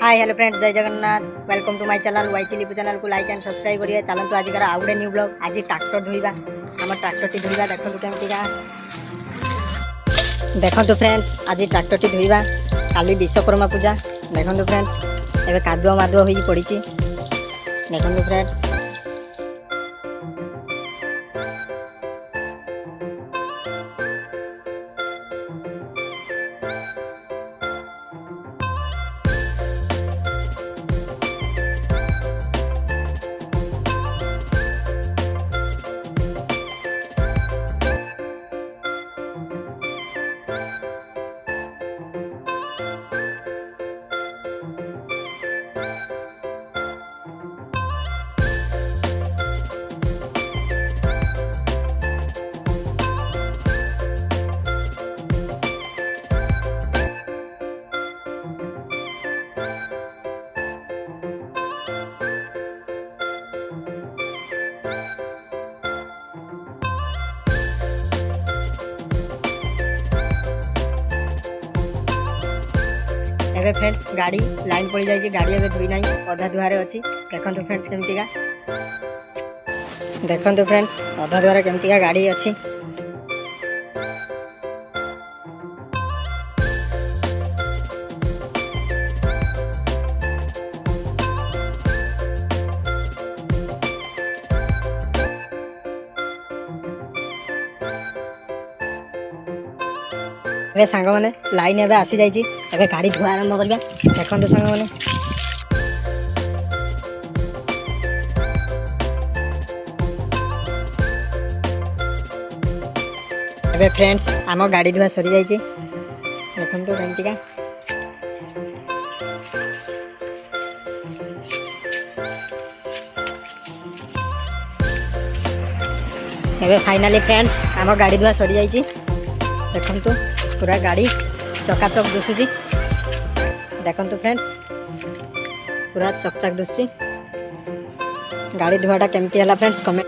हाय hello friends, जय Jagannath. Welcome to my channel YT Lipu channel को like and subscribe करिए। चलतु आज आउ गए न्यू ब्लॉग। आज ट्रैक्टर धोइबा, आम ट्रैक्टर टी धोइबा। देखो केमतिका देखो फ्रेंड्स, आज ट्रैक्टर टी धोइबा। काली विश्वकर्मा पूजा। देखो फ्रेंड्स, एबे कादुआ मादुआ होई पड़ी। देखो फ्रेंड्स, एबे फ्रेंड्स गाड़ी लाइन पड़ जाए। गाड़ी एबे धोई ना, अधा धुआरे अच्छी। देखो फ्रेंड्स केमतिका, देखो फ्रेंड्स अधा धुआरे केमतिका गाड़ी अच्छी। एबे सांग माने लाइन एबे आसी जाइए। एबे गाड़ी धुआ आरंभ करबा। देखो सांग माने, एबे फ्रेंड्स आम गाड़ी धुआ सरी जाइए। देखो केमतिका एबे फाइनाली फ्रेंड्स आम गाड़ी धुआ सरी जाइए। देखो पूरा गाड़ी चकाचक दुसुची। देखो फ्रेंड्स पूरा चकचक दुसुची। गाड़ी धुआटा केमती है फ्रेंड्स कमेंट